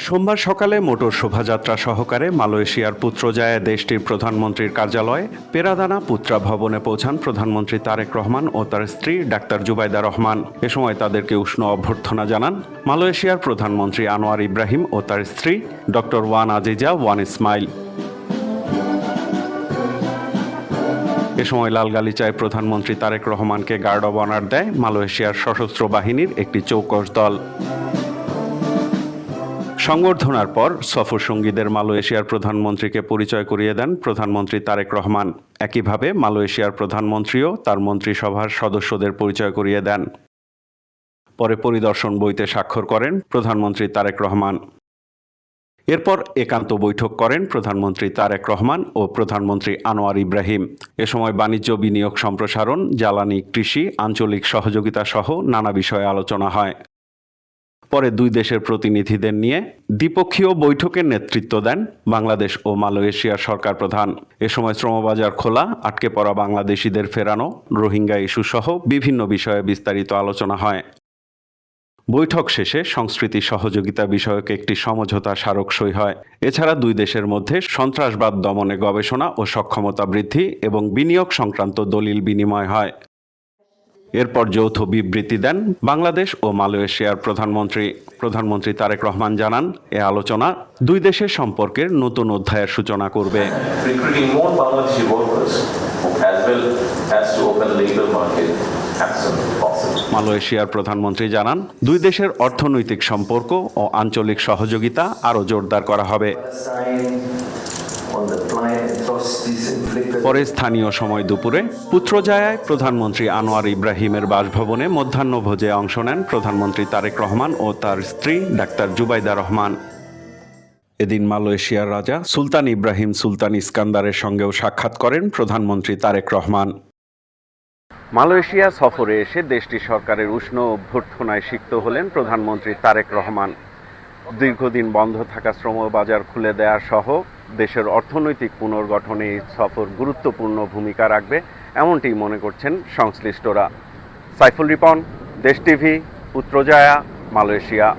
সোমবার সকালে মোটর শোভাযাত্রা সহকারে মালয়েশিয়ার পুত্রজায়া দেশটির প্রধানমন্ত্রীর কার্যালয় পেরাদানা পুত্রা ভবনে পৌঁছান প্রধানমন্ত্রী তারেক রহমান ও তার স্ত্রী ডাক্তার জুবাইদা রহমান। এ সময় তাদেরকে উষ্ণ অভ্যর্থনা জানান মালয়েশিয়ার প্রধানমন্ত্রী আনোয়ার ইব্রাহিম ও তার স্ত্রী doctor Wan Azizah Wan Ismail. এ সময় লাল গালিচায় প্রধানমন্ত্রী তারেক রহমানকে গার্ড অব অনার দেয় মালয়েশিয়ার সশস্ত্র বাহিনীর একটি চৌকস দল। সংবর্ধনার পর সফর সঙ্গীদের মালয়েশিয়ার প্রধানমন্ত্রীকে পরিচয় করিয়ে দেন প্রধানমন্ত্রী তারেক রহমান। একইভাবে মালয়েশিয়ার প্রধানমন্ত্রীও তার মন্ত্রিসভার সদস্যদের পরিচয় করিয়ে দেন। পরে পরিদর্শন বইতে স্বাক্ষর করেন প্রধানমন্ত্রী তারেক রহমান। এরপর একান্ত বৈঠক করেন প্রধানমন্ত্রী তারেক রহমান ও প্রধানমন্ত্রী আনোয়ার ইব্রাহিম। এ সময় বাণিজ্য, বিনিয়োগ সম্প্রসারণ, জ্বালানি, কৃষি, আঞ্চলিক সহযোগিতা সহ নানা বিষয়ে আলোচনা হয়। পরে দুই দেশের প্রতিনিধিদের নিয়ে দ্বিপক্ষীয় বৈঠকের নেতৃত্ব দেন বাংলাদেশ ও মালয়েশিয়ার সরকার প্রধান। এ সময় শ্রমবাজার খোলা, আটকে পড়া বাংলাদেশিদের ফেরানো, রোহিঙ্গা ইস্যু সহ বিভিন্ন বিষয়ে বিস্তারিত আলোচনা হয়। বৈঠক শেষে সংস্কৃতি সহযোগিতা বিষয়ক একটি সমঝোতা স্মারক সই হয়। এছাড়া দুই দেশের মধ্যে সন্ত্রাসবাদ দমনে গবেষণা ও সক্ষমতা বৃদ্ধি এবং বিনিয়োগ সংক্রান্ত দলিল বিনিময় হয়। এরপর যৌথ বিবৃতি দেন বাংলাদেশ ও মালয়েশিয়ার প্রধানমন্ত্রী তারেক রহমান জানান, এ আলোচনা দুই দেশের সম্পর্কের নতুন অধ্যায়ের সূচনা করবে। মালয়েশিয়ার প্রধানমন্ত্রী জানান, দুই দেশের অর্থনৈতিক সম্পর্ক ও আঞ্চলিক সহযোগিতা আরও জোরদার করা হবে। পরে স্থানীয় সময় দুপুরে পুত্রজায়ায় প্রধানমন্ত্রী আনোয়ার ইব্রাহিমের বাসভবনে মধ্যাহ্নভোজে অংশ নেন প্রধানমন্ত্রী তারেক রহমান ও তার স্ত্রী ডাক্তার জুবাইদা রহমান। এদিন মালয়েশিয়ার রাজা সুলতান ইব্রাহিম সুলতান ইস্কান্দারের সঙ্গেও সাক্ষাৎ করেন প্রধানমন্ত্রী তারেক রহমান। মালয়েশিয়া সফরে এসে দেশটির সরকারের উষ্ণ অভ্যর্থনায় সিক্ত হলেন প্রধানমন্ত্রী তারেক রহমান। দীর্ঘদিন বন্ধ থাকা শ্রমবাজার খুলে দেওয়া সহ দেশের অর্থনৈতিক পুনর্গঠনে এই সফর গুরুত্বপূর্ণ ভূমিকা রাখবে, এমনটি মনে করছেন সংশ্লিষ্টরা। সাইফুল রিপন, দেশ টিভি, পুত্রজায়া, মালয়েশিয়া।